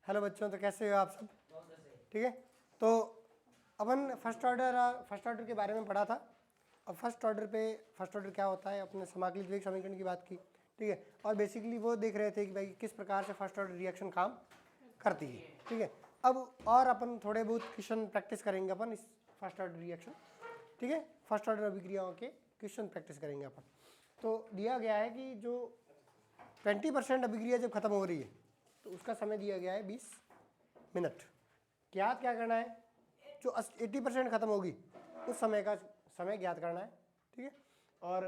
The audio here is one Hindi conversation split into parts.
हेलो बच्चों, तो कैसे हो आप सब? ठीक है। तो अपन फर्स्ट ऑर्डर के बारे में पढ़ा था। अब फर्स्ट ऑर्डर क्या होता है, अपने समाकलित वेग समीकरण की बात की। ठीक है। और बेसिकली वो देख रहे थे कि भाई किस प्रकार से फर्स्ट ऑर्डर रिएक्शन काम करती है। ठीक है। अब और अपन थोड़े बहुत क्वेश्चन प्रैक्टिस करेंगे अपन इस फर्स्ट ऑर्डर रिएक्शन। ठीक है। फर्स्ट ऑर्डर अभिक्रियाओं के क्वेश्चन प्रैक्टिस करेंगे अपन। तो दिया गया है कि जो 20% अभिक्रिया जब खत्म हो रही है तो उसका समय दिया गया है 20 मिनट। ज्ञात क्या करना है, जो 80% खत्म होगी उस समय का समय ज्ञात करना है। ठीक है। और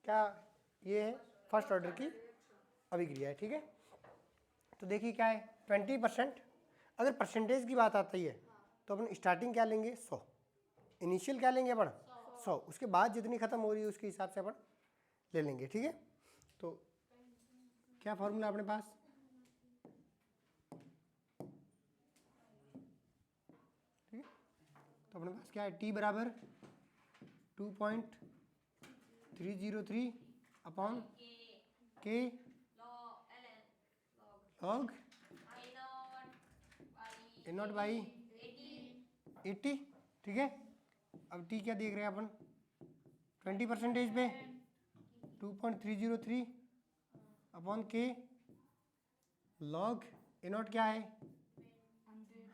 क्या ये है फर्स्ट ऑर्डर की अभिक्रिया है। ठीक है। तो देखिए क्या है 20%। अगर परसेंटेज की बात आती है तो अपन स्टार्टिंग क्या लेंगे 100, इनिशियल क्या लेंगे अपन 100, उसके बाद जितनी खत्म हो रही है उसके हिसाब से अपन ले लेंगे। ठीक है। तो क्या फॉर्मूला अपने पास, ठीक है। तो अपने पास क्या है, टी बराबर 2.303 अपॉन के लॉग ए नॉट बाई 80। ठीक है। अब टी क्या देख रहे हैं अपन 20% पे 2.303 अपॉन के लॉग ए नॉट क्या है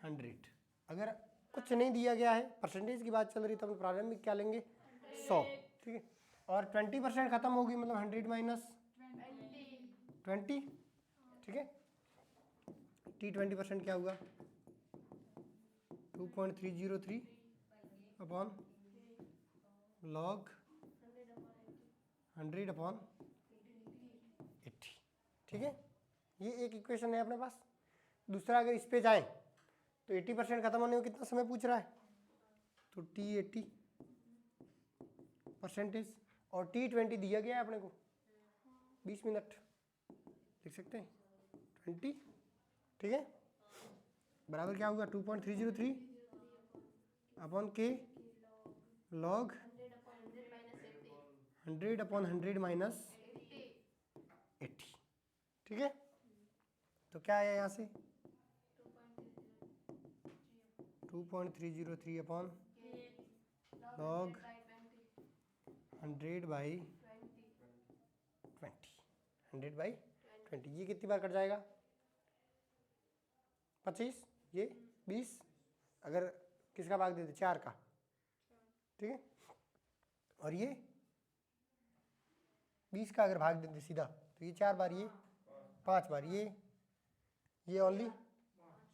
100। अगर कुछ नहीं दिया गया है, परसेंटेज की बात चल रही, तो अपन प्रारंभिक क्या लेंगे 100। ठीक है। और 20% खत्म होगी मतलब 100 माइनस 20। ठीक है। टी 20% क्या हुआ 2.303 अपॉन लॉग 100 अपॉन 80। ठीक है। ये एक इक्वेशन है अपने पास। दूसरा, अगर इस पे जाए तो 80% खत्म होने में कितना समय पूछ रहा है, तो टी 80% और टी 20 दिया गया है अपने को 20 मिनट, लिख सकते हैं 20। ठीक है। बराबर क्या होगा 2.303 अपॉन के लॉग 100 अपॉन 100 माइनस 80। ठीक है। तो क्या आया यहाँ से 2.303 अपॉन लॉग 100 बाई 20, 100 बाई 20। ये कितनी बार कट जाएगा 25, ये 20, अगर किसका भाग देते 4 का। ठीक है। और ये 20 का अगर भाग देते सीधा तो ये 4 बार, ये 5 बार, ये ओनली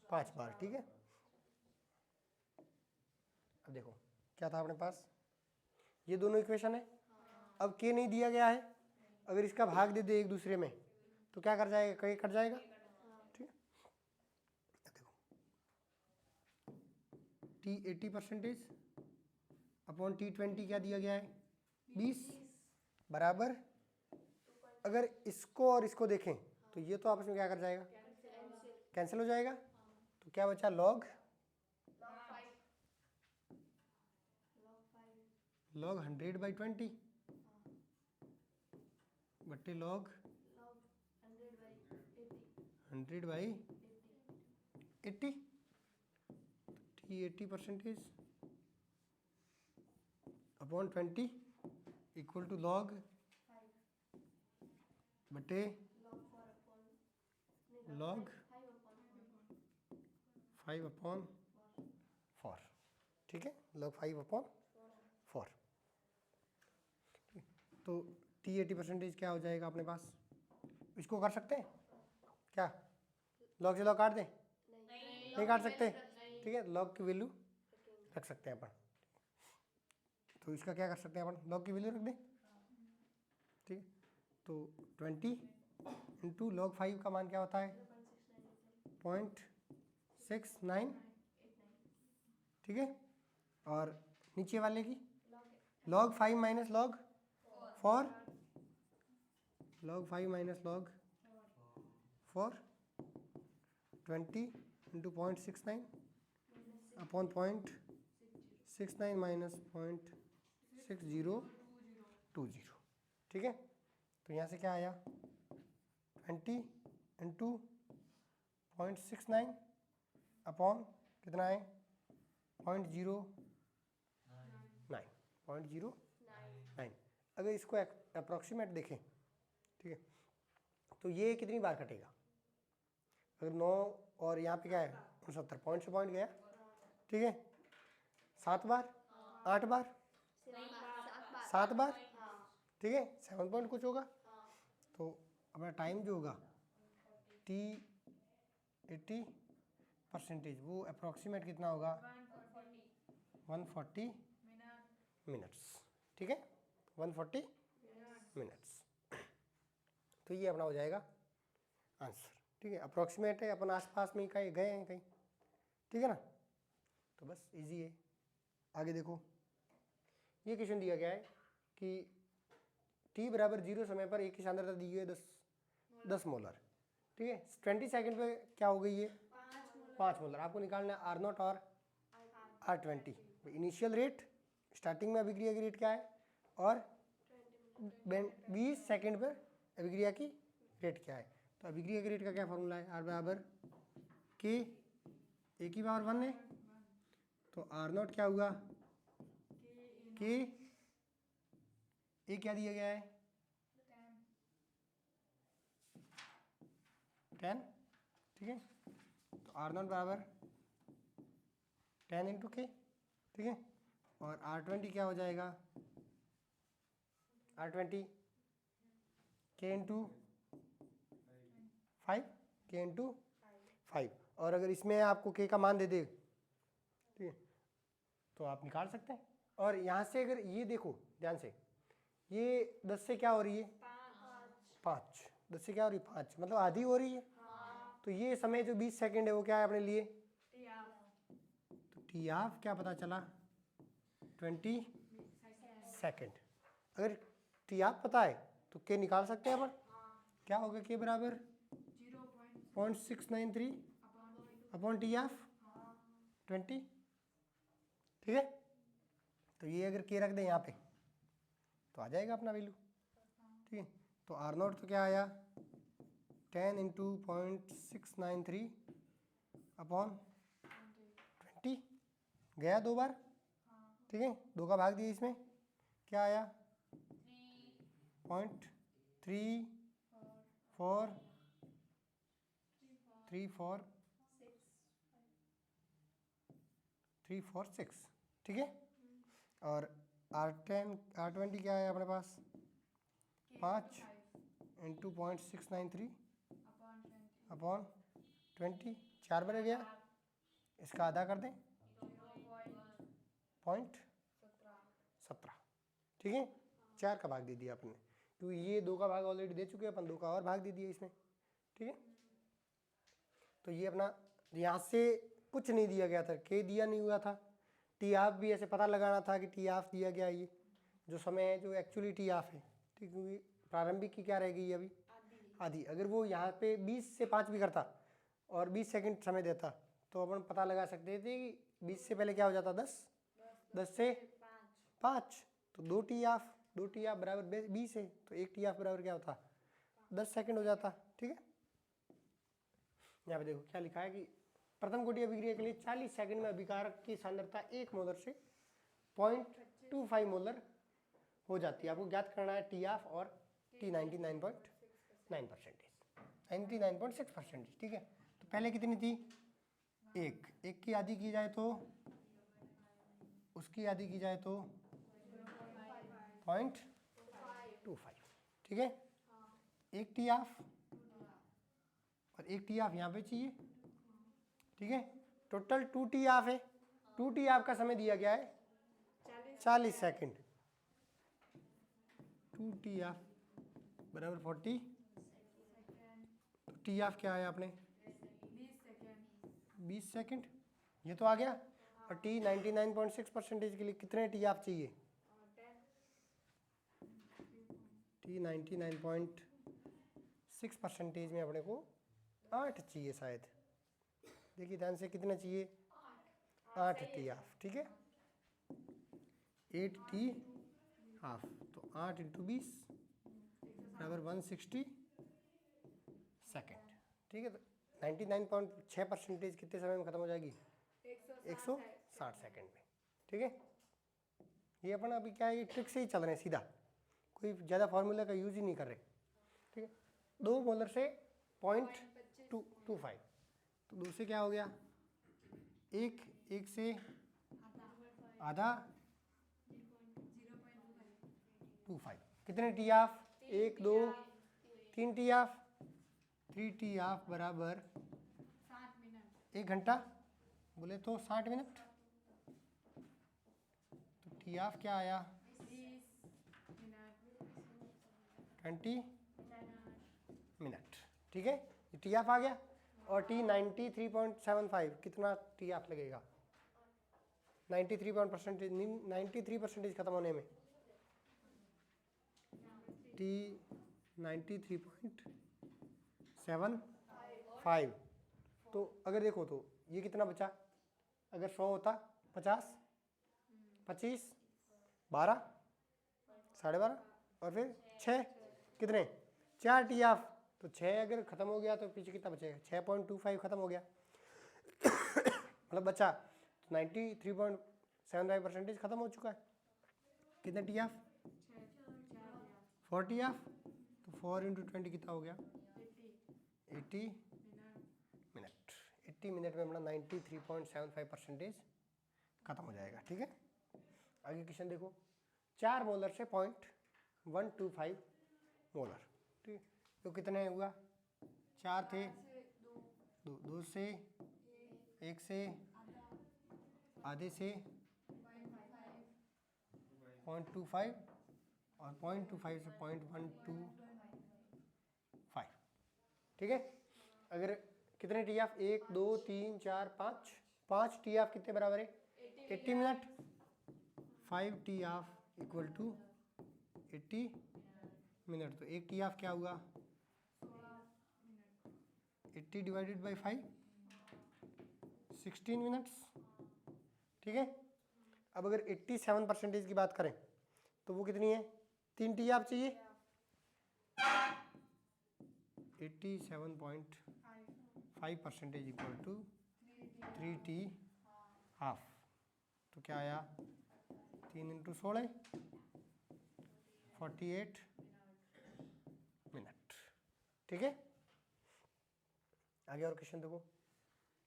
5 बार। ठीक है। अब देखो क्या था अपने पास, ये दोनों इक्वेशन है। अब के नहीं दिया गया है, अगर इसका भाग दे दे एक दूसरे में तो क्या कर जाएगा, के कट जाएगा। ठीक है। देखो टी 80% अपॉन टी 20 क्या दिया गया है 20 बराबर, अगर इसको और इसको देखें तो ये तो आपस में क्या कर जाएगा, कैंसिल हो जाएगा। तो क्या बचा लॉग 100 बाई 20 बट्टे log 100 by 80। T 80% upon 20 equal to log बटे लॉग 5 अपॉन 4। ठीक है। Log 5 upon 4। तो टी 80% क्या हो जाएगा अपने पास, इसको कर सकते हैं क्या, लॉग से लॉग काट दें, नहीं काट सकते। ठीक है। लॉग की वैल्यू रख सकते हैं अपन, तो इसका क्या कर सकते हैं अपन, लॉग की वैल्यू रख दें। ठीक है। तो 20 इंटू लॉग 5 का मान क्या होता है 0.69। ठीक है। और नीचे वाले की log 5 minus log 4, log 5 minus log 4 20 into 0.69 upon 0.69 minus 0.6020। ठीक है। तो यहाँ से क्या आया 20 इंटू 0.69 अपॉन कितना है 0.09 अगर इसको अप्रॉक्सीमेट देखें, ठीक है, तो ये कितनी बार कटेगा? अगर 9 और यहाँ पे क्या है 69, पॉइंट से पॉइंट गया, ठीक है, 7 बार, 8 बार, 7 बार, ठीक है, 7 पॉइंट कुछ होगा। तो अपना टाइम जो होगा T 80% वो अप्रॉक्सीमेट कितना होगा 140 मिनट्स, ठीक है, 140 मिनट्स। तो ये अपना हो जाएगा आंसर, ठीक है, अप्रॉक्सीमेट है, अपन आसपास में ही कहीं गए हैं कहीं, ठीक है ना। तो बस इजी है। आगे देखो, ये क्वेश्चन दिया गया है कि t बराबर 0 समय पर एक की सांद्रता दी हुई है 10 मोलर, ठीक है, 20 सेकंड पे क्या हो गई है 5 मोलर। आपको निकालना है R0 और R20। इनिशियल रेट, स्टार्टिंग में अभिक्रिया की रेट क्या है, और 20 सेकंड पर अभिक्रिया की रेट क्या है। तो अभिक्रिया की रेट का क्या फॉर्मूला है, R बराबर K A की पावर 1 है, तो R0 क्या हुआ K A क्या दिया गया है 10, ठीक है, तो R0 बराबर 10 इंटू K, ठीक है, और R20 क्या हो जाएगा R20 K into 5, K into 5। और अगर इसमें आपको K का मान दे दे, ठीक है, तो आप निकाल सकते हैं। और यहाँ से अगर ये देखो ध्यान से, ये 10 से क्या हो रही है 5, 10 से क्या हो रही है 5, मतलब आधी हो रही है। तो ये समय जो 20 सेकंड है वो क्या है अपने लिए, तो टी ऑफ क्या पता चला 20 सेकंड। अगर टी ऑफ पता है तो के निकाल सकते हैं अपन, क्या होगा के बराबर 0.693 अपॉन टी ऑफ 20, ठीक है। तो ये अगर के रख दें यहाँ पे तो आ जाएगा अपना वैल्यू, ठीक है। तो R0 तो क्या आया 10 इंटू 0.693 अपॉन 20, गया 2 बार, ठीक है, 2 का भाग दिया, इसमें क्या आया 0.346, ठीक है। और R20 क्या है अपने पास 5 इंटू 0.693 अपॉन 20, 4 बार गया, इसका आधा कर दें 0.17, ठीक है, 4 का भाग दे दिया आपने, क्योंकि ये 2 का भाग ऑलरेडी दे चुके हैं अपन, 2 का और भाग दे दिया इसमें, ठीक है। तो ये अपना यहाँ से कुछ नहीं दिया गया था, के दिया नहीं हुआ था, टी ऑफ भी ऐसे पता लगाना था कि टी ऑफ दिया गया, ये जो समय है जो एक्चुअली टी ऑफ है, ठीक, क्योंकि प्रारंभिक की क्या रहेगी अभी आधी। अगर वो यहाँ पे 20 से 5 भी करता और 20 सेकंड समय देता तो अपन पता लगा सकते थे कि 20 से पहले क्या हो जाता 10, 10 से 5, तो 2 टी ऑफ बराबर 20 है, तो 1 टी ऑफ बराबर क्या होता 10 सेकंड हो जाता, ठीक है। यहाँ पे देखो क्या लिखा है कि प्रथम कोटि अभिक्रिया के लिए 40 सेकंड में अभिकारक की सांद्रता 1 मोलर से 0.25 मोलर हो जाती है। आपको ज्ञात करना है टी ऑफ और टी 99.6%, ठीक है। तो पहले कितनी थी 1 की आधी की जाए तो उसकी आधी की जाए तो 0.25, ठीक है, 1 टी ऑफ और 1 टी ऑफ यहाँ पे चाहिए, ठीक है, टोटल 2 टी ऑफ है, 2 टी ऑफ का समय दिया गया है 40 सेकंड, 2 टी ऑफ बराबर 40, तो टी ऑफ क्या है आपने 20 सेकंड, ये तो आ गया। और टी 99.6% के लिए कितने टी ऑफ चाहिए, टी 99.6% में अपने को 8 चाहिए शायद, देखिए ध्यान से कितना चाहिए 8 टी ऑफ, ठीक है, 8 टी हाफ, तो 8 इंटू 20 बराबर 160 सेकेंड, ठीक है। तो 99.6% कितने समय में ख़त्म हो जाएगी? 160 सेकेंड में। ठीक है, ये अपन अभी क्या है, ये ट्रिक से ही चल रहे हैं सीधा, कोई ज़्यादा फार्मूला का यूज़ ही नहीं कर रहे। ठीक है, 2 मोलर से 0.25, तो 2 से क्या हो गया, एक से आधा 0.25, कितने T of, 1 2 3 T of, 3 T of बराबर 1 घंटा, बोले तो 60 मिनट, तो टी ऑफ क्या आया, 20 मिनट। ठीक है, ये टी ऑफ आ गया। और टी 93.75, कितना टी ऑफ लगेगा 93% खत्म होने में, टी 93.75। तो अगर देखो तो ये कितना बचा, अगर 100 होता 50, 25, 12, 12.5 और फिर 6, कितने 4 टी ऑफ, तो 6 अगर ख़त्म हो गया तो पीछे कितना बचेगा, 6.25 ख़त्म हो गया मतलब बचा 93.75% ख़त्म हो चुका है। कितने टी ऑफ, 4 टी ऑफ, तो 4 × 20 कितना हो गया, 80 मिनट। 80 मिनट में अपना 93.75% ख़त्म हो जाएगा। ठीक है, आगे क्वेश्चन देखो, 4 मोलर से 0.125 मोलर। ठीक है, तो कितने हुआ, 4 थे, 2 से, 1 से, आधे से 0.25 और 0.25 से 0.125। ठीक है, अगर कितने टी ऑफ, 1 2 3 4 5 टी ऑफ कितने बराबर है, 80 minute, 5 T of equal to 80 minute, तो एक टी ऑफ क्या हुआ, 80 डिवाइडेड बाई 5, 16 मिनट्स। ठीक है, अब अगर 87% की बात करें तो वो कितनी है, 3 टी ऑफ चाहिए, 87.5% इक्वल टू 3 टी हाफ, तो क्या आया, 3 × 16 48 मिनट। ठीक है, आगे और क्वेश्चन देखो,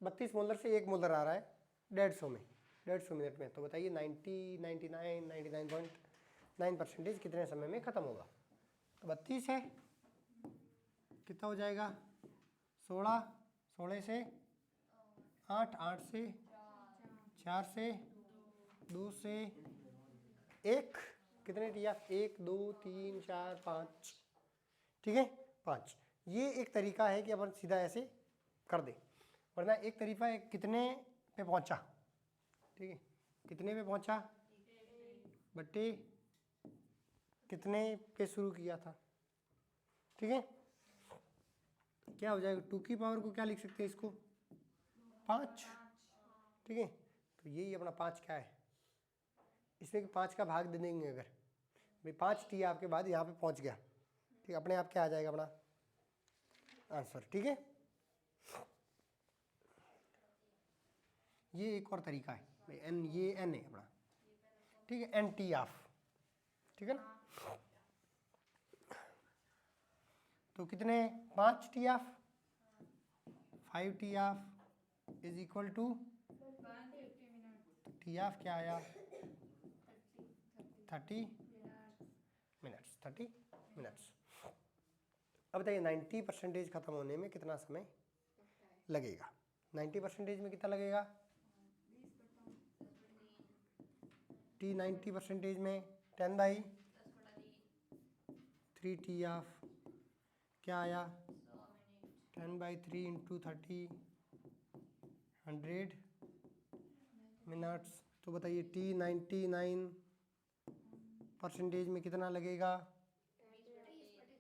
32 मोलर से 1 मोलर आ रहा है 150 में, 150 मिनट में, तो बताइए 99.9% कितने समय में ख़त्म होगा। तो 32 है, कितना हो जाएगा, 16, 16 से 8, 8 से 4 से 2 से 1, कितने टी ऑफ, 1 2 3 4 5। ठीक है, 5। ये एक तरीका है कि अपन सीधा ऐसे कर दें, वरना एक तरीका है कितने पे पहुंचा। ठीक है, कितने पे पहुंचा बट्टे कितने पे शुरू किया था। ठीक है, क्या हो जाएगा, 2 की पावर को क्या लिख सकते हैं, इसको 5। ठीक है, तो यही अपना 5 क्या है, इसमें 5 का भाग दे देंगे, अगर भाई 5 टी आपके बाद यहाँ पे पहुँच गया, ठीक, अपने आप क्या आ जाएगा अपना आंसर। ठीक है, ये एक और तरीका है भाई, एन, ये एन है अपना। ठीक है, एन टी ऑफ, ठीक है ना, तो कितने 5 T of, 5 T of is equal to, T of क्या आया 30 मिनट्स, 30 मिनट्स। अब बताइए 90% खत्म होने में कितना समय लगेगा, 90% में कितना लगेगा, टी 90% में 10/3 टी ऑफ क्या आया 10/3 × 30 100 मिनट्स। तो बताइए टी 99% में कितना लगेगा,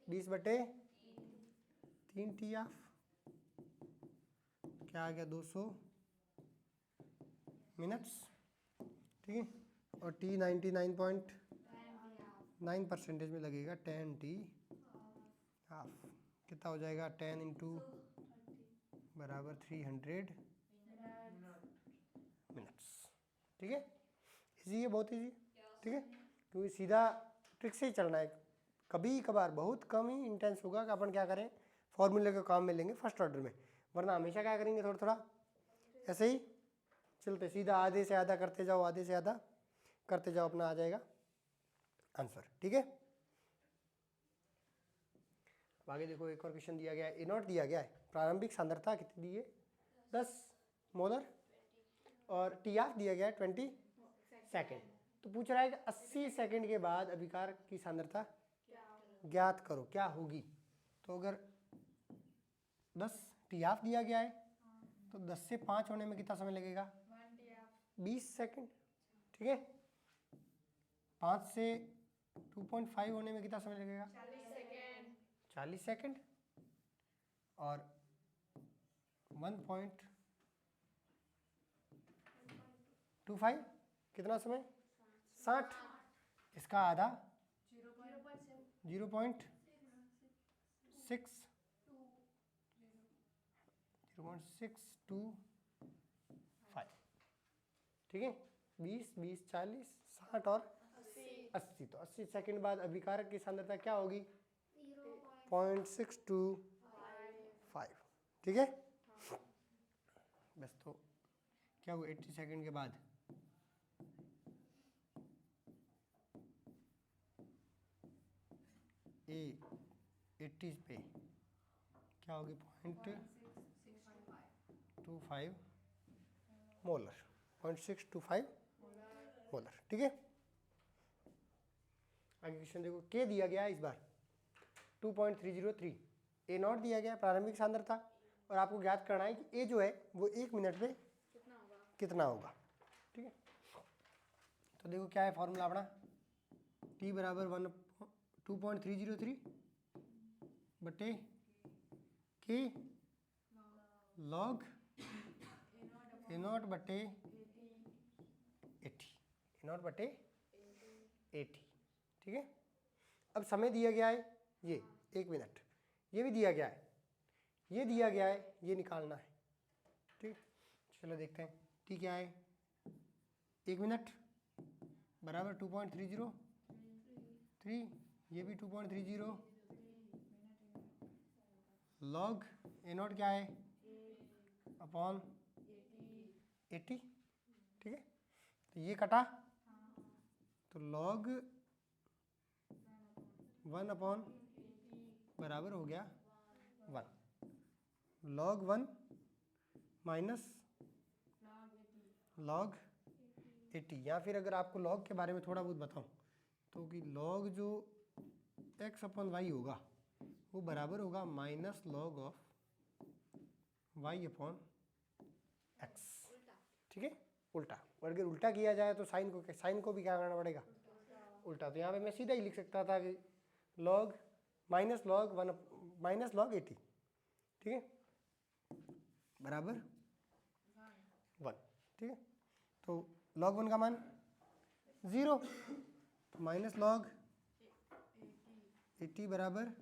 20/3 टी ऑफ क्या आ गया 200 मिनट्स। ठीक है, और टी 99.9% में लगेगा 10 टी हाफ, कितना हो जाएगा 10 × बराबर 300 मिनट्स। ठीक है, इजी है, बहुत इजी। ठीक है, क्योंकि सीधा ट्रिक से ही चलना है। कभी कभार बहुत कम ही इंटेंस होगा कि अपन क्या करें, फॉर्मूले का काम में लेंगे फर्स्ट ऑर्डर में, वरना हमेशा क्या करेंगे, थोड़ा थोड़ा ऐसे ही चलते, सीधा आधे से आधा करते जाओ, आधे से आधा करते जाओ, अपना आ जाएगा आंसर। ठीक है, आगे देखो, एक और क्वेश्चन दिया गया है, ए नॉट दिया गया है, प्रारंभिक सांद्रता कितनी दी है, 10 मोलर, और टी ऑफ दिया गया है 20 सेकेंड। तो पूछ रहा है कि 80 सेकेंड के बाद अभिकार की सांद्रता ज्ञात करो, क्या होगी। तो अगर 10 टी ऑफ दिया गया है तो 10 से 5 होने में कितना समय लगेगा, 20 सेकेंड। ठीक है, 5 से 2.5 होने में कितना समय लगेगा, 40 सेकेंड, और 1.25 कितना समय, 60। इसका आधा 0.625। ठीक है, 20, 20, 40, 60 और 80। तो 80 सेकंड बाद अभिकारक की सांद्रता क्या होगी, 0.625। ठीक है, बस। तो क्या हुआ 80 सेकंड के बाद, ए 80 पे क्या होगी, 0.25 मोलर, 0.625 मोलर। ठीक है, आगे क्वेश्चन देखो, के दिया गया है इस बार 2.303, ए नॉट दिया गया प्रारंभिक सांद्रता, और आपको ज्ञात करना है कि ए जो है वो 1 मिनट में कितना होगा। ठीक है, तो देखो क्या है फॉर्मूला अपना, टी बराबर 2.303 बटे के लॉग ए नॉट बटे 80, ए नॉट बटे 80। ठीक है, अब समय दिया गया है ये 1 मिनट, ये भी दिया गया है, ये दिया गया है, ये निकालना है। ठीक, चलो देखते हैं, टी क्या है, 1 मिनट बराबर 2.303, ये भी 2.30, लॉग ए नॉट क्या है, अपॉन 80। ठीक है, तो ये कटा, तो लॉग 1 अपॉन बराबर हो गया 1, लॉग 1 माइनस लॉग 80। या फिर अगर आपको लॉग के बारे में थोड़ा बहुत बताऊं तो कि लॉग जो x अपॉन वाई होगा वो बराबर होगा minus log of y upon x। ठीक है, उल्टा, और अगर उल्टा किया जाए तो साइन को भी क्या करना पड़ेगा, उल्टा। तो यहाँ पे मैं सीधा ही लिख सकता था कि log minus log 1 minus log 80। ठीक है, बराबर 1। ठीक है, तो लॉग 1 का मान 0, तो माइनस लॉग 80 बराबर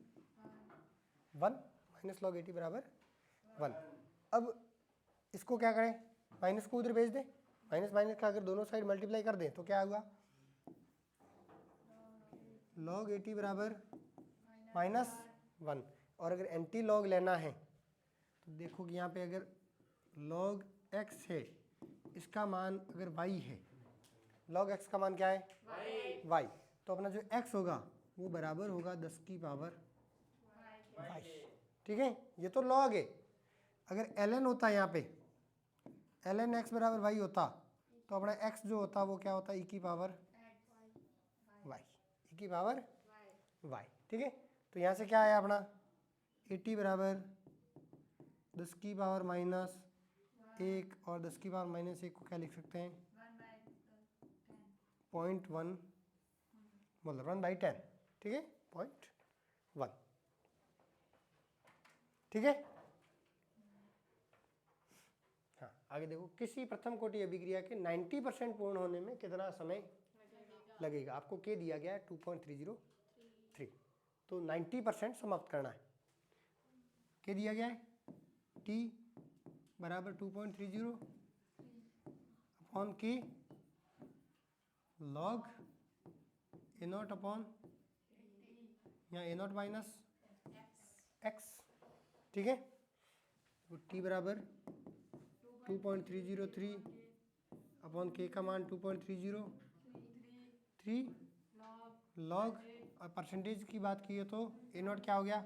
1, माइनस लॉग 80 बराबर 1। अब इसको क्या करें, माइनस को उधर भेज दें, माइनस माइनस का अगर दोनों साइड मल्टीप्लाई कर दें तो क्या हुआ, लॉग 80 बराबर -1। और अगर एंटी लॉग लेना है तो देखो कि यहाँ पे अगर लॉग x है, इसका मान अगर y है, लॉग x का मान क्या है, y, तो अपना जो x होगा वो बराबर होगा 10 की पावर 22। ठीक है, ये तो लॉग है। अगर ln होता यहाँ पे, ln x बराबर y होता तो अपना x जो होता वो क्या होता, e की पावर y, e की पावर y। ठीक है, तो यहाँ से क्या आया अपना 80 बराबर 10 की पावर -1, और 10 की पावर -1 को क्या लिख सकते हैं, 0.1 मतलब 1/10। ठीक है, 0.1। ठीक है, हाँ आगे देखो, किसी प्रथम कोटि अभिक्रिया के 90% पूर्ण होने में कितना समय लगेगा। आपको के दिया गया है 2.303, तो 90% समाप्त करना है। के दिया गया है टी बराबर 2.30 अपॉन के लॉग ए नॉट अपॉन यहाँ ए नॉट माइनस एक्स, ठीक है। तो टी बराबर 2.303 अपॉन के का मान 2.303 लॉग, और परसेंटेज की बात की है तो ए नॉट क्या हो गया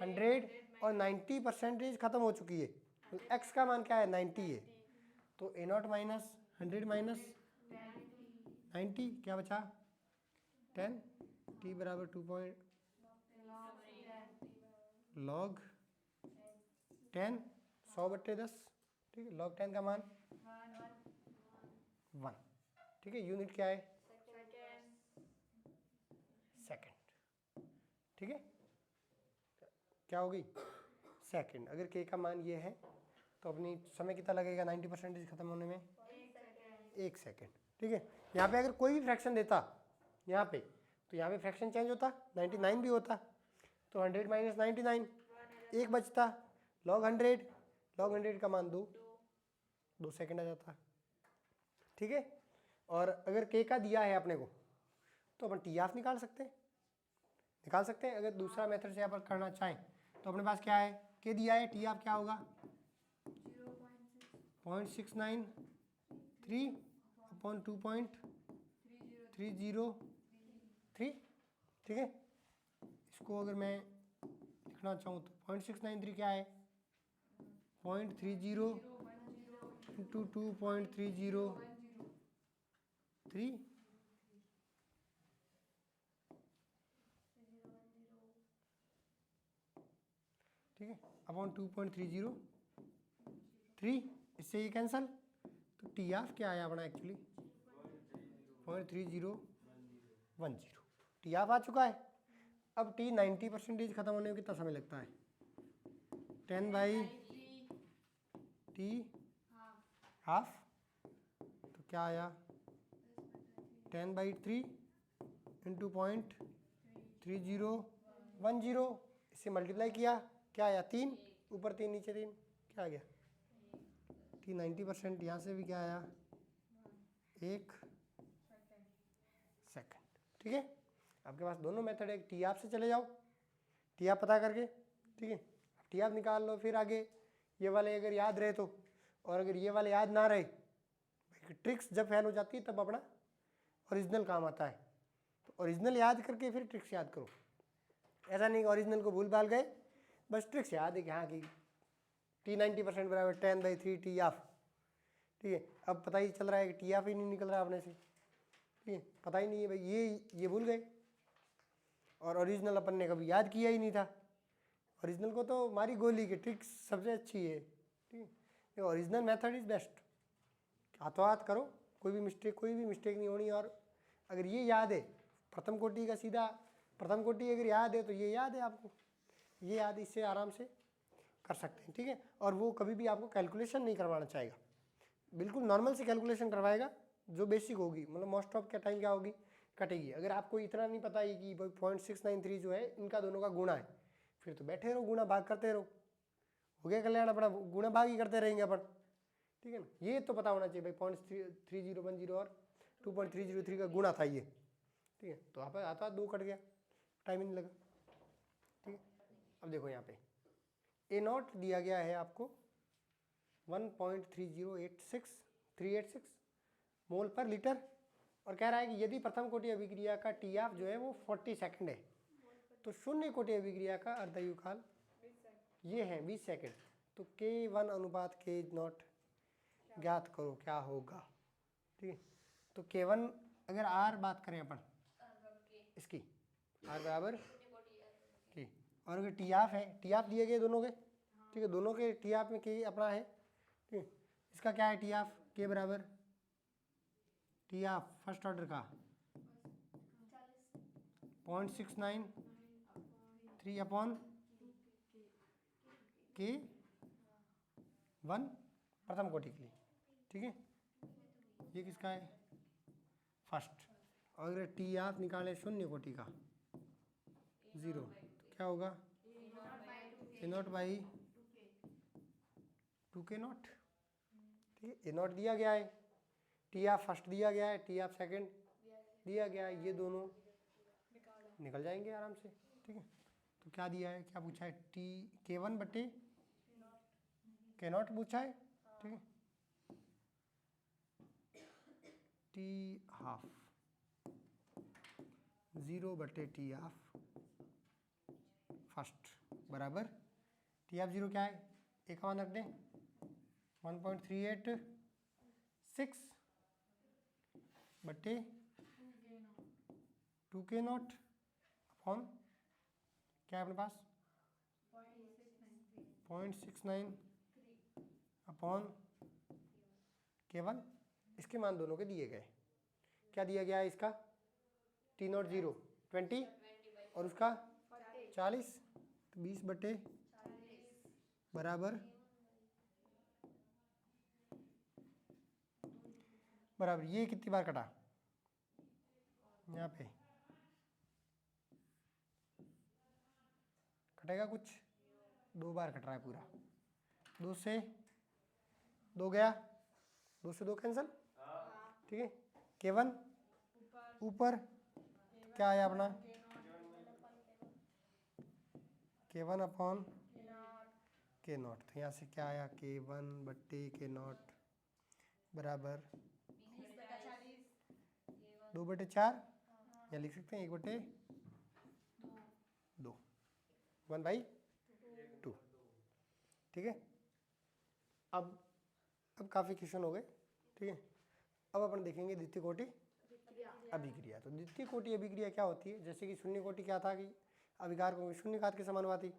100 और 90% खत्म हो चुकी है, तो एक्स का मान क्या है 90 है, तो ए नॉट माइनस 100 माइनस 90 क्या बचा 10, टी बराबर 2 लॉग 10 100/10, ठीक है। लॉग 10 का मान 1, ठीक है। यूनिट क्या है सेकंड, ठीक है। क्या होगी सेकंड। अगर के का मान ये है तो अपनी समय कितना लगेगा 90% खत्म होने में 1 सेकंड, ठीक है। यहाँ पे अगर कोई भी फ्रैक्शन देता यहाँ पे तो यहाँ पे फ्रैक्शन चेंज होता 99 भी होता, तो 100 माइनस 99 1 बचता, लॉग 100 का मान 2 सेकंड आ जाता, ठीक है। और अगर के का दिया है अपने को तो अपन टी ऑफ निकाल सकते हैं अगर दूसरा मेथड से अपन करना चाहें तो अपने पास क्या है के दिया है, टी ऑफ क्या होगा 0.693 अपॉन 2.303, ठीक है। इसको अगर मैं लिखना चाहूँ तो 0.693 क्या है 0.30 इंटू 2.303, ठीक है, अपॉन 2.303, इससे ये कैंसल, तो टी ऑफ क्या आया अपना एक्चुअली 0.3010, टी ऑफ आ चुका है। अब टी 90% खत्म होने में कितना समय लगता है 10/t हाफ, तो क्या आया 10/3 इंटू 0.3010, इससे मल्टीप्लाई किया क्या आया 3, ऊपर 3 नीचे 3, क्या आ गया टी 90%, यहाँ से भी क्या आया 1 सेकंड, ठीक है। आपके पास दोनों मेथड है, टी ऑफ से चले जाओ, टी ऑफ पता करके, ठीक है, टी ऑफ निकाल लो, फिर आगे ये वाले अगर याद रहे तो, और अगर ये वाले याद ना रहे, ट्रिक्स जब फेल हो जाती है तब अपना ओरिजिनल काम आता है, तो ओरिजिनल याद करके फिर ट्रिक्स याद करो। ऐसा नहीं कि ओरिजिनल को भूल भाल गए, बस ट्रिक्स याद है कि हाँ कि टी 90% बराबर 10/3 टी ऑफ, ठीक है। अब पता ही चल रहा है कि टी ऑफ ही नहीं निकल रहा अपने से, ठीक है, पता ही नहीं है भाई, ये भूल गए, और ओरिजिनल अपन ने कभी याद किया ही नहीं था। ओरिजिनल को तो मारी गोली की ट्रिक्स सबसे अच्छी है, ठीक है। ओरिजिनल मेथड इज़ बेस्ट, हाथों हाथ करो, कोई भी मिस्टेक नहीं होनी। और अगर ये याद है प्रथम कोटि का, सीधा प्रथम कोटि अगर याद है तो ये याद है आपको, ये याद इससे आराम से कर सकते हैं, ठीक है। और वो कभी भी आपको कैलकुलेशन नहीं करवाना चाहेगा, बिल्कुल नॉर्मल से कैलकुलेशन करवाएगा जो बेसिक होगी, मतलब मोस्ट ऑफ का टाइम क्या होगी कटेगी। अगर आपको इतना नहीं पता है कि 0.693 जो है इनका दोनों का गुणा है, फिर तो बैठे रहो गुणा भाग करते रहो, हो गया कल्याण अपना, गुणा भाग ही करते रहेंगे अपन, ठीक है ना। ये तो पता होना चाहिए भाई 0.3010 और 2.303 का गुणा था ये, ठीक है। तो आप आता 2 कट गया, टाइम ही नहीं लगा, ठीक है। अब देखो यहाँ पे ए नॉट दिया गया है आपको 1.386 मोल पर लीटर, और कह रहा है कि यदि प्रथम कोटि अभिक्रिया का टी ऑफ जो है वो 40 सेकंड है, तो शून्य कोटि अभिक्रिया का अर्धायुकाल ये है 20 सेकंड, तो K1 अनुपात K0 ज्ञात करो क्या होगा, ठीक है। तो K1 अगर R बात करें अपन इसकी, R बराबर K, और अगर टी ऑफ है, टी ऑफ दिए गए दोनों के, ठीक है, दोनों के टी ऑफ में K अपना है, ठीक है। इसका क्या है टी ऑफ K बराबर टी ऑफ फर्स्ट ऑर्डर का 0.693 अपॉन K1 प्रथम कोटि के लिए, ठीक है। ये किसका है फर्स्ट, और अगर टी ऑफ निकाले शून्य कोटि का 0, तो क्या होगा A0/2 2k0, ठीक है। a0 दिया गया है, टी ऑफ फर्स्ट दिया गया है, टी ऑफ सेकंड दिया गया है, ये दोनों निकल जाएंगे आराम से, ठीक है। तो क्या दिया है, क्या पूछा है, टी k1 बटे k0 पूछा है, ठीक है। टी हाफ 0 बटे टी ऑफ फर्स्ट बराबर टी ऑफ 0 क्या है, एक मान रख दें 1.386 बटे 2k0 अपॉन क्या है अपने पास 0.693 अपॉन k1। इसके मान दोनों के दिए गए, क्या दिया गया है इसका T0 0 20 और उसका 40, 20 बटे बराबर ये कितनी बार कटा, यहाँ पे कटेगा कुछ, 2 बार कट रहा है पूरा, 2 से 2 गया, 2 से 2 कैंसिल, ठीक है। k1 ऊपर क्या आया अपना k1 अपॉन k0, तो यहाँ से क्या आया k1 बट्टे k0 बराबर 2/4, या लिख सकते हैं 1/2, 1/2, ठीक है। अब काफ़ी क्वेश्चन हो गए, ठीक है। अब अपन देखेंगे द्वितीय कोटि अभिक्रिया। तो द्वितीय कोटि अभिक्रिया क्या होती है, जैसे कि शून्य कोटि क्या था कि अभिकारकों की शून्य घात के समानुपाती,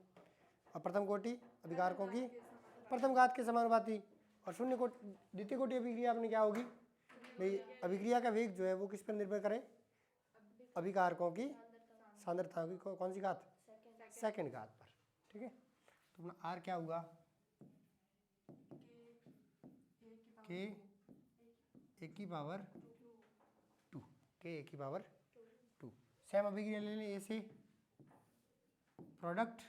और प्रथम कोटि अभिकारकों की प्रथम घात के समानुपाती, और शून्य कोटि द्वितीय कोटि अभिक्रिया अपनी क्या होगी भाई, अभिक्रिया का वेग जो है वो किस पर निर्भर करे, अभिकारकों की सांद्रता की कौन सी घात, सेकंड घात पर, ठीक है। तो अपना आर क्या हुआ के ए की पावर 2, के ए की पावर 2। सेम अभिक्रिया ले लें ए से, प्रोडक्ट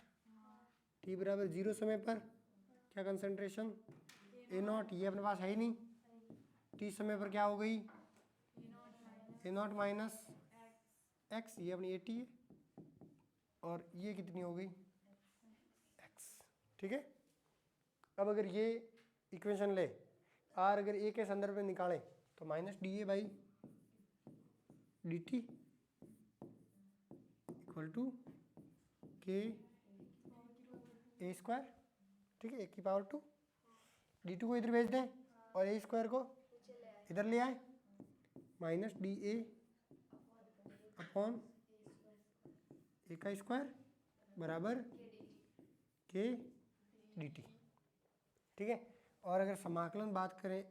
टी बराबर 0 समय पर क्या कंसंट्रेशन A0, ये अपने पास है ही नहीं, टी समय पर क्या हो गई A0 माइनस एक्स, ये अपनी AT है, और ये कितनी हो गई x, ठीक है। अब अगर ये इक्वेशन ले आर अगर ए के संदर्भ में निकालें तो minus D A by D T equal to K A square, ठीक है, ए की पावर 2, डी टू को इधर भेज दें और ए स्क्वायर को इधर ले आए, माइनस डी ए अपॉन ए का स्क्वायर बराबर के डी टी, ठीक है। और अगर समाकलन बात करें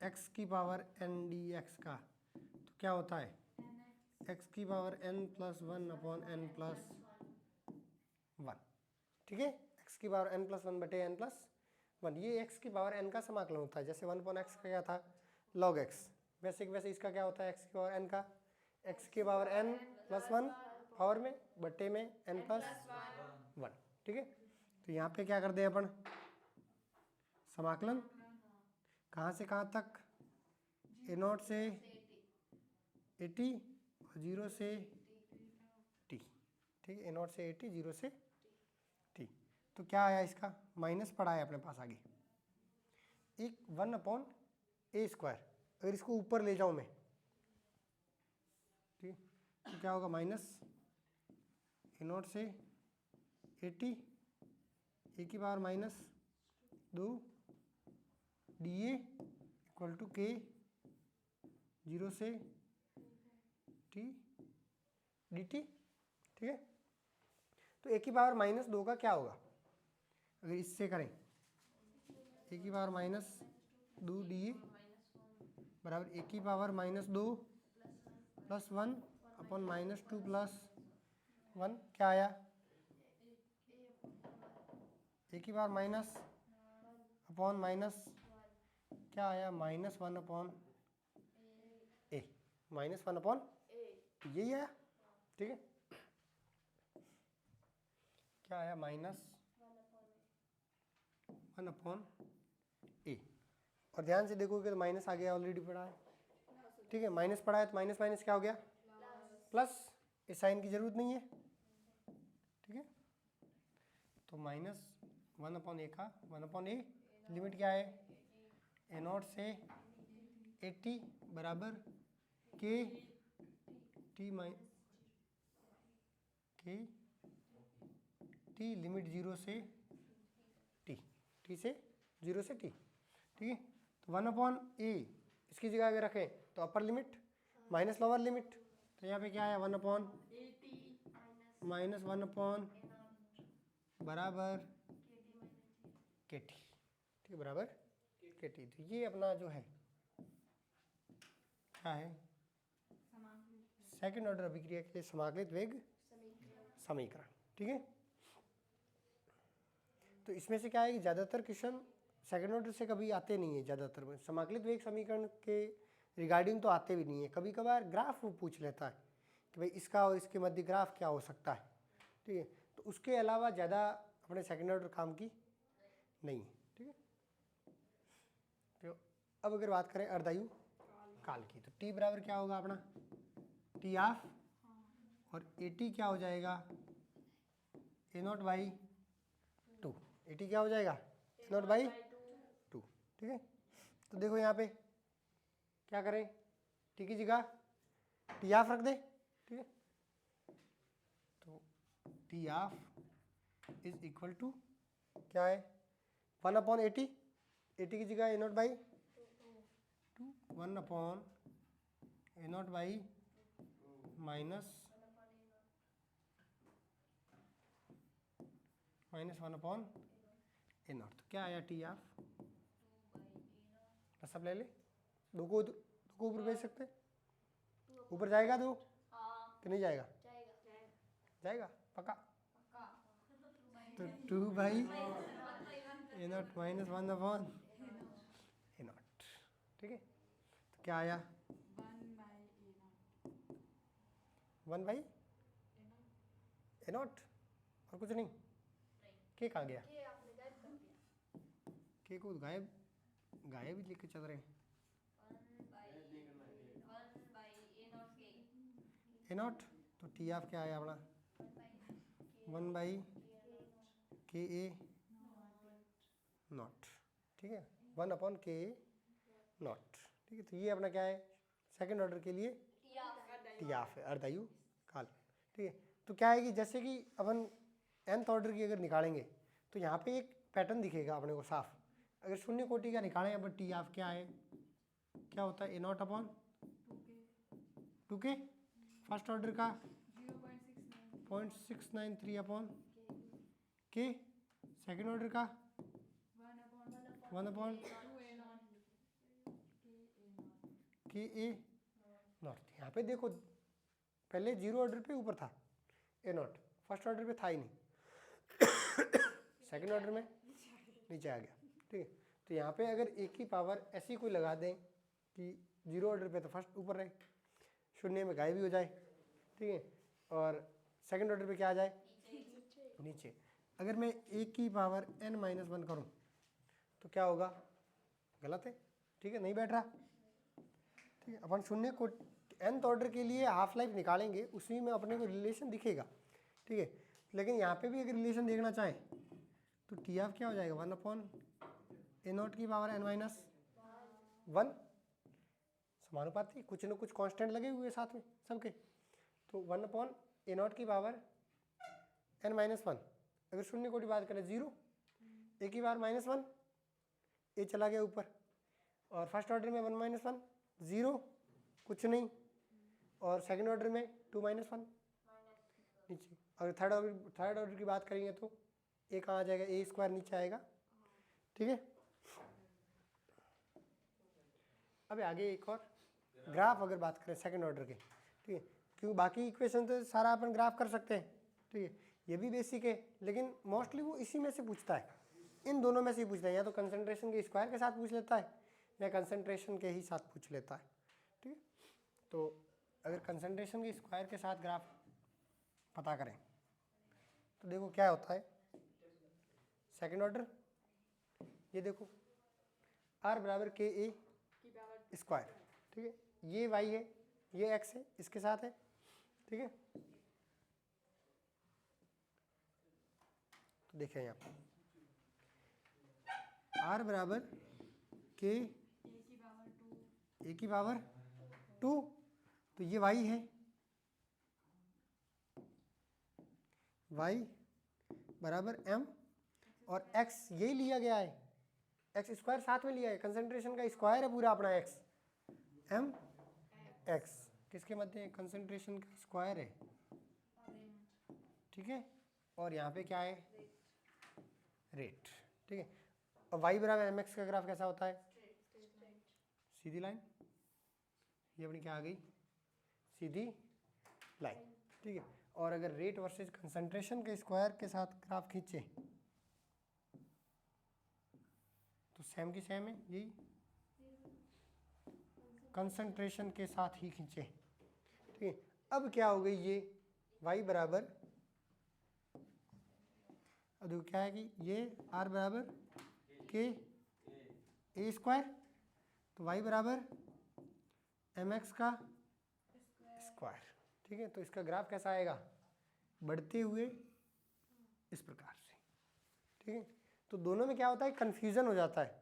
x की पावर n डी एक्स का, तो क्या होता है x की power n plus 1 upon n plus 1, ठीक है। x की पावर n प्लस 1 बटे n प्लस 1, ये x की पावर n का समाकलन होता है। जैसे 1 अपॉन x का क्या था log x, वैसे इसका क्या होता है x की पावर n का, x की पावर n प्लस 1 पावर में बटे में n प्लस 1, ठीक है। तो यहाँ पे क्या कर दें अपन, समाकलन कहाँ से कहाँ तक, A0 से AT और 0 से T, ठीक है, A0 से AT 0 से T। तो क्या आया इसका माइनस पड़ा है अपने पास आगे, एक 1 अपॉन ए स्क्वायर, अगर इसको ऊपर ले जाऊँ मैं, ठीक, तो क्या होगा माइनस A0 से AT ए की power minus 2 D A equal to K 0 से टी डी टी, ठीक है। तो ए की पावर माइनस 2 का क्या होगा, अगर इससे करें ए की पावर माइनस 2 डी ए बराबर ए की power minus 2 plus 1 upon minus 2 plus 1, क्या आया ए की पावर माइनस अपॉन माइनस, क्या आया माइनस 1 अपॉन ए, माइनस 1 अपॉन यही आया, ठीक है। क्या आया माइनस 1 अपॉन और ध्यान से देखोगे तो माइनस आ गया, ऑलरेडी पड़ा है, ठीक है, माइनस पड़ा है तो माइनस माइनस क्या हो गया, प्लस, इस साइन की जरूरत नहीं है, ठीक है। तो माइनस 1/a का 1/a लिमिट क्या है, a0 से 80 बराबर के टी लिमिट 0 से टी से 0 से टी, ठीक है। तो 1/a इसकी जगह अगर रखें तो upper limit minus lower limit, तो यहाँ पे क्या है 1/, -1 बराबर के टी, ठीक है, बराबर के टी। तो ये अपना जो है क्या है, सेकंड ऑर्डर अभिक्रिया के लिए समाकलित वेग समीकरण, ठीक है। तो इसमें से क्या है कि ज़्यादातर क्वेश्चन सेकंड ऑर्डर से कभी आते नहीं है, ज़्यादातर में समाकलित वेग समीकरण के रिगार्डिंग तो आते भी नहीं है, कभी कभार ग्राफ वो पूछ लेता है कि भाई इसका और इसके मध्य ग्राफ क्या हो सकता है, ठीक है। तो उसके अलावा ज़्यादा अपने सेकंड ऑर्डर काम की नहीं है, ठीक है। तो अब अगर बात करें अर्धायु काल की, तो टी बराबर क्या होगा अपना, टी ऑफ, और ए टी क्या हो जाएगा, a0/2, ए टी क्या हो जाएगा, a0/2, ठीक है। तो देखो यहाँ पे क्या करें, टी की जगह टी ऑफ रख दे, ठीक है। तो T of is equal to क्या है 1/80, 80 की जगह a0/2, 1/a0/ -1/a0, तो क्या आया टी ऑफ, सब ले ले, दो को ऊपर भेज सकते, ऊपर जाएगा दो कि नहीं जाएगा, जाएगा पक्का, तो 2/a0 -1/a0, ठीक है। तो क्या आया 1/a0, और कुछ नहीं, के कहाँ गया, के को गायब ही लेके चल रहे हैं, a0, तो टी ऑफ क्या आया अपना 1/ka0, ठीक है, 1/ka0, ठीक है। तो ये अपना क्या है सेकंड ऑर्डर के लिए टी ऑफ है, अर्धायु काल, ठीक है। तो क्या है कि जैसे कि अपन nth ऑर्डर की अगर निकालेंगे तो यहाँ पे एक पैटर्न दिखेगा अपने को साफ, अगर शून्य कोटि का निकालें यहाँ पर टी ऑफ क्या है, क्या होता है a0/2k, फर्स्ट ऑर्डर का 0.693/k, सेकेंड ऑर्डर का 1/ka0। यहाँ पे देखो पहले जीरो ऑर्डर पे ऊपर था a0, फर्स्ट ऑर्डर पे था ही नहीं, सेकेंड ऑर्डर में नीचे आ गया, ठीक है। तो यहाँ पे अगर एक ही पावर ऐसी कोई लगा दें कि जीरो ऑर्डर पे तो फर्स्ट ऊपर रहे, शून्य में गायब भी हो जाए, ठीक है, और सेकंड ऑर्डर पे क्या आ जाए नीचे। अगर मैं एक की पावर n-1 करूं तो क्या होगा, गलत है, ठीक है, नहीं बैठ रहा, ठीक है। अपन शून्य को nth ऑर्डर के लिए हाफ लाइफ निकालेंगे, उसी में अपने को रिलेशन दिखेगा, ठीक है। लेकिन यहाँ पे भी अगर रिलेशन देखना चाहें तो टी ऑफ क्या हो जाएगा 1/a0 की पावर n-1, समानुपाती, कुछ न कुछ कांस्टेंट लगे हुए साथ में सबके, तो 1/a0 की पावर n-1, अगर शून्य कोटि बात करें 0, ए की पावर -1, ए चला गया ऊपर, और फर्स्ट ऑर्डर में 1-1 0 कुछ नहीं, और सेकंड ऑर्डर में 2-1 नीचे। अगर थर्ड ऑर्डर की बात करेंगे तो ए कहाँ आ जाएगा, a² नीचे आएगा, ठीक है। अब आगे एक और ग्राफ अगर बात करें सेकंड ऑर्डर के, ठीक है, क्योंकि बाकी इक्वेशन तो सारा अपन ग्राफ कर सकते हैं, ठीक है, ये भी बेसिक है, लेकिन मोस्टली वो इसी में से पूछता है, इन दोनों में से ही पूछता है, या तो कंसंट्रेशन के स्क्वायर के साथ पूछ लेता है या कंसंट्रेशन के ही साथ पूछ लेता है, ठीक है। तो अगर कंसंट्रेशन के स्क्वायर के साथ ग्राफ पता करें तो देखो क्या होता है, सेकंड ऑर्डर, ये देखो आर बराबर के ए स्क्वायर, ठीक है। ये वाई है, ये एक्स है, इसके साथ है, ठीक है। तो देखें यहाँ पर आर बराबर के ए की पावर 2, तो ये वाई है, वाई बराबर एम, और एक्स यही लिया गया है, एक्स स्क्वायर साथ में लिया है, कंसंट्रेशन का स्क्वायर है पूरा अपना एक्स, एम एक्स किसके मध्य कंसंट्रेशन का स्क्वायर है, ठीक है। और यहाँ पे क्या है, रेट, ठीक है। और y बराबर एम एक्स का ग्राफ कैसा होता है, सीधी लाइन, ये अपनी क्या आ गई, सीधी लाइन, ठीक है। और अगर रेट वर्सेस कंसंट्रेशन के स्क्वायर के साथ ग्राफ खींचे तो सेम की सेम है, यही कंसंट्रेशन के साथ ही खींचे, ठीक है। अब क्या हो गई ये y बराबर, अब देखो क्या है कि ये r बराबर के ए स्क्वायर, तो y बराबर एम एक्स का स्क्वायर, ठीक है। तो इसका ग्राफ कैसा आएगा, बढ़ते हुए इस प्रकार से, ठीक है। तो दोनों में क्या होता है, कन्फ्यूज़न हो जाता है,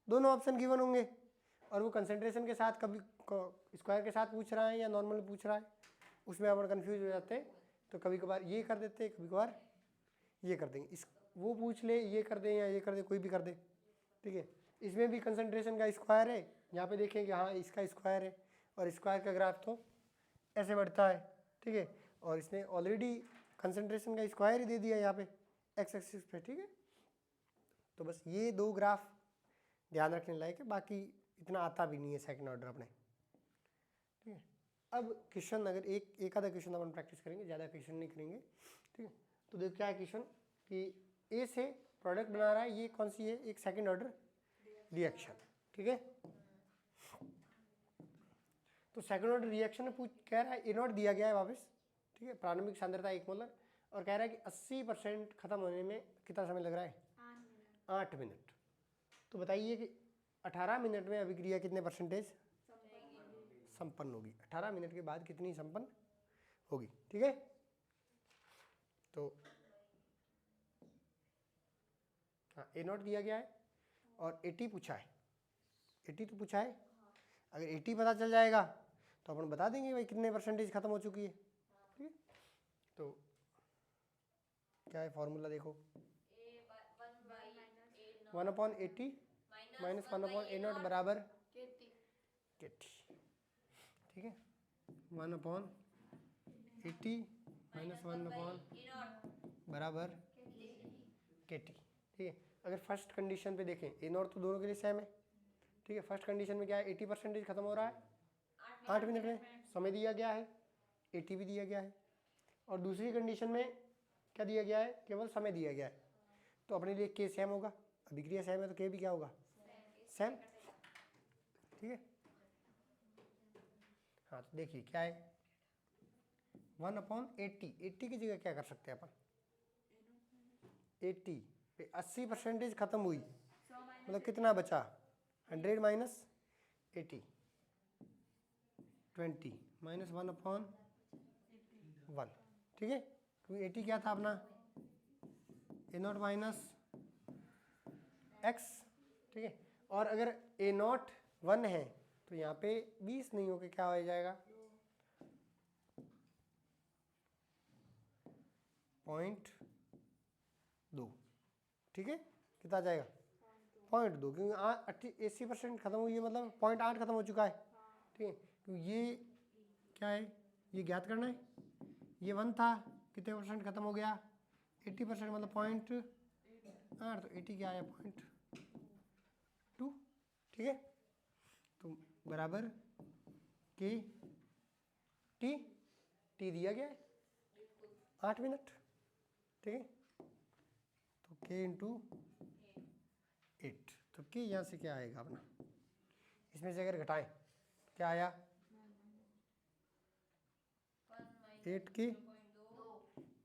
दोनों ऑप्शन गिवन होंगे और वो कंसंट्रेशन के साथ कभी स्क्वायर के साथ पूछ रहा है या नॉर्मल पूछ रहा है, उसमें अपन कन्फ्यूज हो जाते हैं। तो कभी कभार ये कर देते हैं, कभी कभार ये कर देंगे, इस वो पूछ ले ये कर दें या ये कर दे, कोई भी कर दे, ठीक है। इसमें भी कंसंट्रेशन का स्क्वायर है, यहाँ पे देखें कि हाँ इसका स्क्वायर है, और स्क्वायर का ग्राफ तो ऐसे बढ़ता है, ठीक है। और इसने ऑलरेडी कंसंट्रेशन का स्क्वायर ही दे दिया यहाँ पे एक्स एक्सिस पे, ठीक है। तो बस ये दो ग्राफ ध्यान रखने लायक है, बाकी इतना आता भी नहीं है सेकंड ऑर्डर अपने, ठीक है। अब क्वेश्चन अगर एक आधा क्वेश्चन अपन प्रैक्टिस करेंगे, ज़्यादा क्वेश्चन नहीं करेंगे, ठीक है। तो देखो क्या है क्वेश्चन कि ए से प्रोडक्ट बना रहा है, ये कौन सी है, एक सेकंड ऑर्डर रिएक्शन, ठीक है। तो सेकंड ऑर्डर रिएक्शन में कह रहा है ए नॉट दिया गया है वापस, ठीक है, प्रारंभिक सांद्रता 1 मोलर, और कह रहा है कि 80% खत्म होने में कितना समय लग रहा है, 8 मिनट। तो बताइए कि 18 मिनट में अभिक्रिया कितने परसेंटेज संपन्न होगी, 18 मिनट के बाद कितनी संपन्न होगी, ठीक है। तो हाँ ए नॉट दिया गया है और 80 पूछा है, 80 तो पूछा है, अगर 80 पता चल जाएगा तो अपन बता देंगे भाई कितने परसेंटेज खत्म हो चुकी है, ठीक है। तो क्या है फॉर्मूला देखो, 1/80 माइनस 1/A0 बराबर KT, ठीक है। 1/80 माइनस 1/A0 बराबर KT, ठीक है। अगर फर्स्ट कंडीशन पे देखें ए नॉट तो दोनों के लिए सेम है, ठीक है। फर्स्ट कंडीशन में क्या है, 80% खत्म हो रहा है 8 मिनट में, समय दिया गया है, 80 भी दिया गया है। और दूसरी कंडीशन में क्या दिया गया है, केवल समय दिया गया है, तो अपने लिए के सेम होगा, अभिक्रिया सेम है तो के भी क्या होगा, सेम, ठीक है। हाँ तो देखिए क्या है 1/80, 80 की जगह क्या कर सकते हैं अपन, 80 पे 80% खत्म हुई, मतलब कितना बचा, 100 माइनस 80, 20 माइनस 1/1, ठीक है। क्योंकि 80 क्या था अपना, A0 माइनस एक्स, ठीक है। और अगर A0 1 है तो यहाँ पे 20 नहीं होके क्या हो जाएगा, 0.2, ठीक है। कितना जाएगा 0.2, क्योंकि 80% खत्म हुई है, मतलब 0.8 खत्म हो चुका है, ठीक है। क्योंकि ये क्या है, ये ज्ञात करना है, ये 1 था, कितने परसेंट खत्म हो गया, 80%, मतलब 0.8, तो 80 क्या आया 0.2, ठीक है। तो बराबर के टी दिया गया है 8 मिनट, ठीक है। तो के इंटू 8, तो के यहाँ से क्या आएगा अपना, इसमें से अगर घटाएं क्या आया, 8 की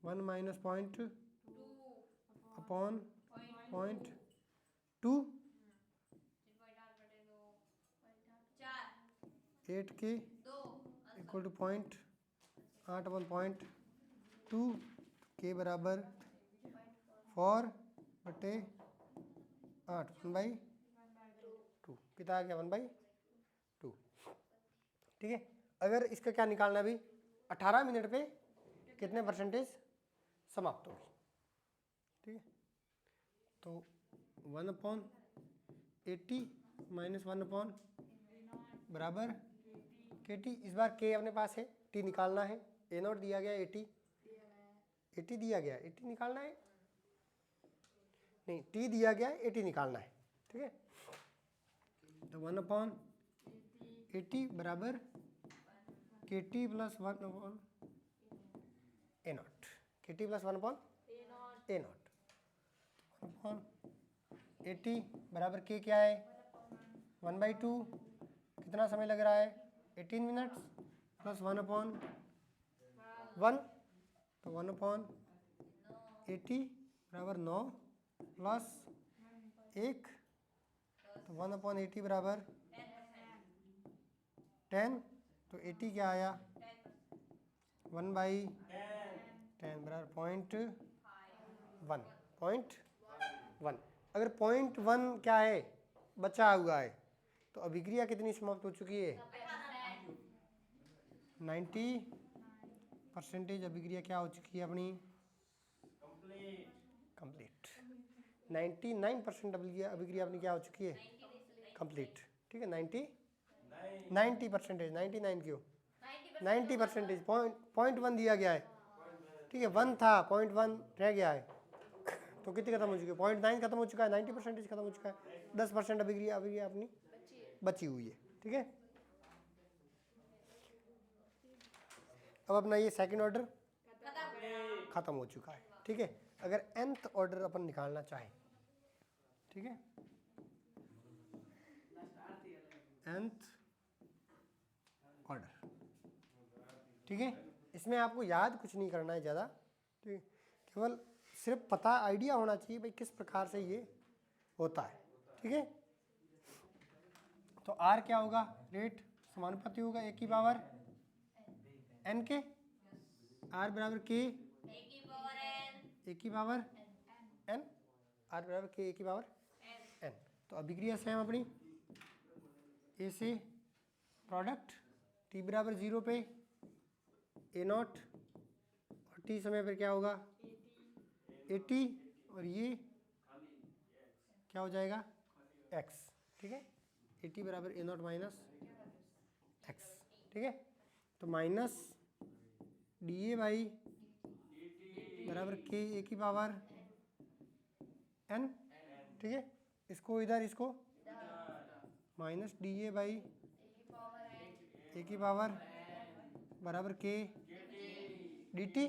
1 minus 0.2 upon 0.2, 8k equal to 0.8/0.2 के बराबर 4/8 1/2 कितना आ गया 1/2। ठीक है, अगर इसका क्या निकालना है अभी 18 मिनट पे कितने परसेंटेज समाप्त होगी। ठीक है, तो 1/80 माइनस 1 बराबर KT। इस बार K अपने पास है, T निकालना है। A0 दिया गया 80 दिया गया 80 निकालना है, नहीं T दिया गया 80 निकालना है। ठीक है, तो 1/80 बराबर KT plus 1/A0 KT plus 1/A0 1/80 बराबर K क्या है 1/2। कितना समय लग रहा है 18 मिनट्स प्लस 1/1 तो 1/80 बराबर 9 प्लस 1 तो 1/80 बराबर 10 तो 80 क्या आया 1/10 बराबर 0.1। अगर 0.1 क्या है बचा हुआ है तो अभिक्रिया कितनी समाप्त हो चुकी है 90% अभिक्रिया क्या हो चुकी है अपनी कंप्लीट। 99% अभिक्रिया अपनी क्या हो चुकी है कंप्लीट। ठीक है, 90% 99 क्यों 90% 0.1 दिया गया है। ठीक है, 1 था 0.1 रह गया है तो कितनी खत्म हो चुकी है 0.9 खत्म हो चुका है 90% खत्म हो चुका है। 10% अभिक्रिया अपनी बची हुई है। ठीक है, अब अपना ये सेकंड ऑर्डर खत्म हो चुका है। ठीक है, अगर nth ऑर्डर अपन निकालना चाहें, ठीक है nth ऑर्डर, ठीक है, इसमें आपको याद कुछ नहीं करना है ज़्यादा। ठीक है, केवल सिर्फ पता आइडिया होना चाहिए भाई किस प्रकार से ये होता है। ठीक है, तो R क्या होगा रेट समानुपाती होगा एक की पावर n के R बराबर k एक की पावर n R बराबर k एक की पावर n। तो अभिक्रिया सेम अपनी A से प्रोडक्ट t बराबर 0 पे A0 और t समय पर क्या होगा 80 और ये क्या हो जाएगा x। ठीक है, 80 बराबर A0 माइनस x। ठीक है, तो माइनस DA बाई बराबर k ए की पावर n। ठीक है, इसको इधर इसको माइनस DA बाई ए की पावर बराबर k dt।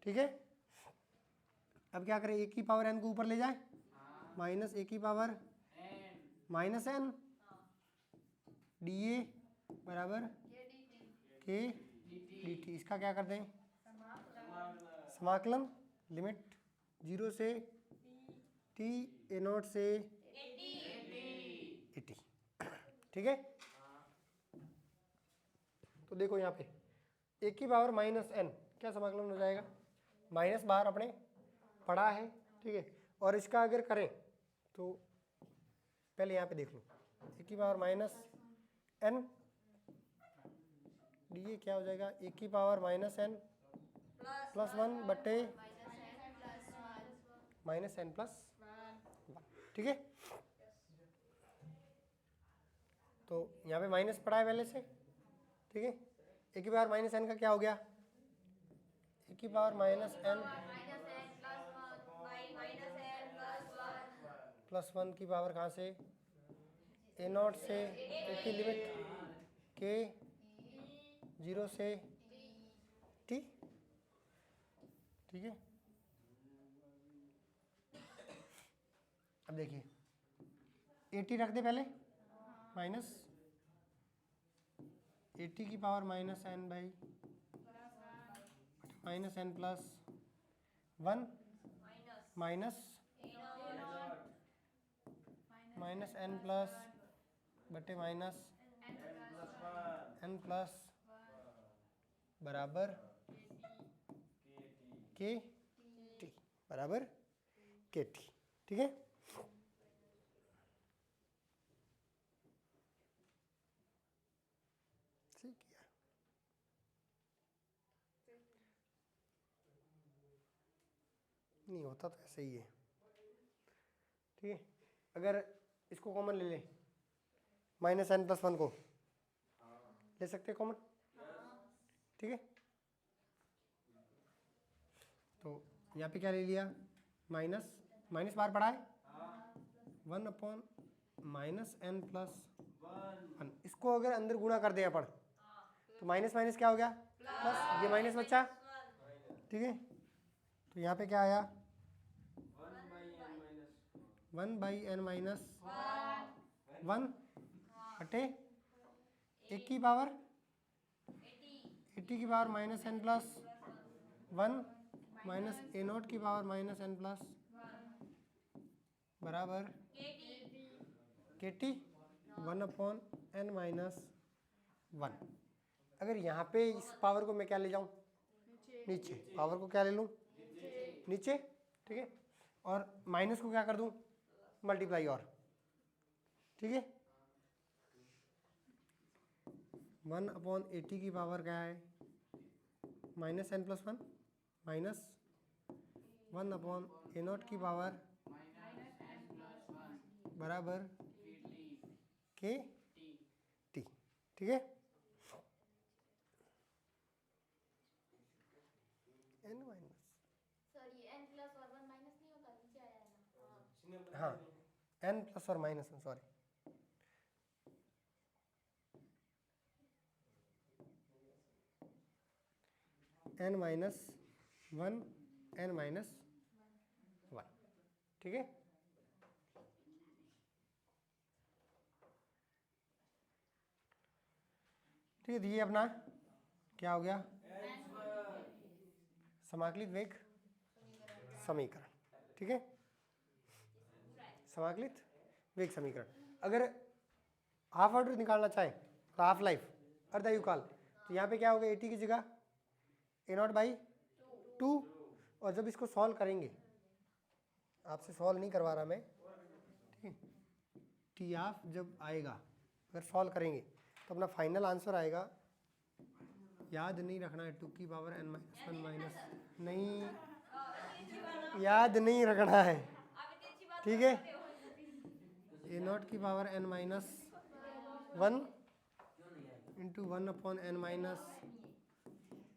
ठीक है, अब क्या करें एक की पावर n को ऊपर ले जाए माइनस ए की पावर माइनस n DA बराबर k dt। इसका क्या करते हैं समाकलन लिमिट 0 से t A0 से 80। ठीक है, तो देखो यहाँ पे एक की पावर माइनस n क्या समाकलन हो जाएगा माइनस बाहर अपने पड़ा है। ठीक है, और इसका अगर करें तो पहले यहाँ पे देख लो एक की पावर माइनस n डी क्या हो जाएगा एक की पावर माइनस n प्लस 1 बटे माइनस n प्लस 1। ठीक है, तो यहाँ पे माइनस पड़ा है पहले से। ठीक है, एक की पावर माइनस n का क्या हो गया एक की पावर माइनस n प्लस 1 की पावर कहाँ से A0 से 80 लिमिट k 0 से t। ठीक है, अब देखिए 80 रख दे पहले माइनस 80 की power minus n by minus n plus 1 minus minus n plus बटे माइनस n प्लस बराबर के टी बराबर के टी। ठीक है, ठीक है, नहीं होता तो ऐसे ही है। ठीक है, अगर इसको कॉमन ले लें, माइनस n प्लस 1 को ले सकते हैं कॉमन। ठीक है, तो यहाँ पे क्या ले लिया, माइनस माइनस बार पढ़ा है 1 अपॉन माइनस n प्लस 1। इसको अगर अंदर गुणा कर दें अपन तो माइनस माइनस क्या हो गया प्लस, ये माइनस बचा। ठीक है, तो यहाँ पे क्या आया 1 बाई एन माइनस 1 हटे 1 की पावर 80 की power minus n plus 1 minus a naught की पावर माइनस एन प्लस बराबर k T 1 upon N minus 1। अगर यहाँ पे इस पावर को मैं क्या ले जाऊँ नीचे, पावर को क्या ले लूँ नीचे। ठीक है, और माइनस को क्या कर दूँ मल्टीप्लाई और। ठीक है, 1 अपॉन 80 की पावर क्या है minus n plus 1 minus 1 upon a naught की पावर बराबर के टी। ठीक है, n minus sorry n plus और 1 माइनस नहीं होता, नीचे आया है ना। हाँ एन प्लस और minus, sorry N minus 1 N minus 1। ठीक है, ठीक है, तो ये अपना क्या हो गया समाकलित वेग समीकरण। ठीक है, समाकलित वेग समीकरण। अगर हाफ ऑर्डर निकालना चाहे तो हाफ लाइफ अर्धायुकाल, तो यहाँ पे क्या होगा 80 की जगह ए नॉट बाई 2। और जब इसको सॉल्व करेंगे, आपसे सॉल्व नहीं करवा रहा मैं, ठीक है, टी हाफ जब आएगा अगर सॉल्व करेंगे तो अपना फाइनल आंसर आएगा, याद नहीं रखना है 2 की पावर n माइनस 1 माइनस, नहीं याद नहीं रखना है। ठीक है, ए नॉट की power n minus 1 into 1 upon n minus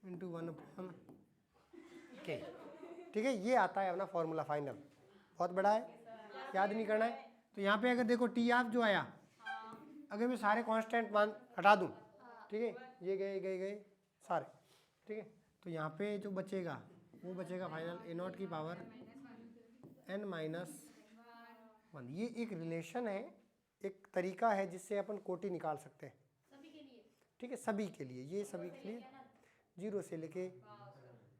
into 1 upon के। ठीक है, ये आता है अपना फॉर्मूला फाइनल, बहुत बड़ा है, याद नहीं करना है। तो यहाँ पे अगर देखो टी हाफ जो आया, अगर मैं सारे कांस्टेंट मान हटा दूँ, ठीक है, ये गए गए गए सारे। ठीक है, तो यहाँ पे जो बचेगा वो बचेगा फाइनल ए नॉट की पावर n माइनस 1। ये एक रिलेशन है, एक तरीका है जिससे अपन कोटि निकाल सकते हैं सभी के लिए। ठीक है, सभी के लिए, ये सभी के लिए 0 से लेके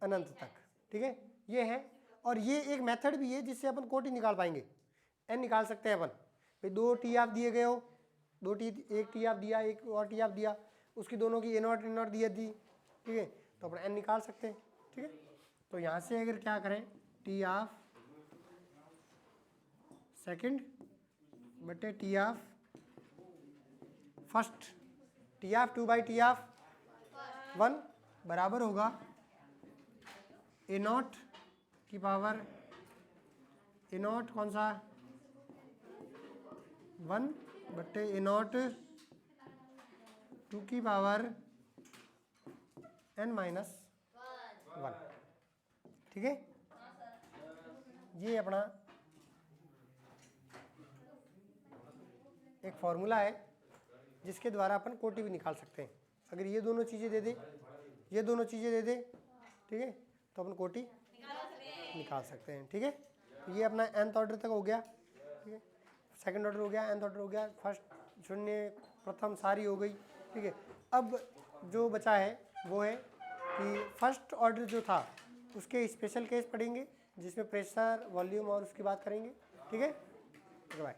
अनंत तक। ठीक है, ये है, और ये एक मेथड भी है जिससे अपन कोटि निकाल पाएंगे, n निकाल सकते हैं अपन। भाई 2 टी हाफ दिए गए हो, 2 टी, एक टी हाफ दिया, एक और टी हाफ दिया, उसकी दोनों की ए नॉट दिया दी। ठीक है, तो अपन n निकाल सकते हैं। ठीक है, तो यहाँ से अगर क्या करें टी हाफ सेकंड बटे T half first, T half 2 by T half 1 बराबर होगा ए नॉट की पावर ए नॉट कौन सा 1 बट्टे ए नॉट 2 की पावर n माइनस 1। ठीक है, ये अपना एक फॉर्मूला है जिसके द्वारा अपन कोटि भी निकाल सकते हैं। अगर ये दोनों चीज़ें दे दे, ये दोनों चीज़ें दे दे, ठीक है, तो अपन कोटि निकाल सकते हैं। ठीक है, ये अपना nth ऑर्डर तक हो गया। ठीक है, सेकंड ऑर्डर हो गया, nth ऑर्डर हो गया, फर्स्ट शून्य प्रथम सारी हो गई। ठीक है, अब जो बचा है वो है कि फर्स्ट ऑर्डर जो था उसके स्पेशल केस पढ़ेंगे जिसमें प्रेशर वॉल्यूम और उसकी बात करेंगे। ठीक है, बाय।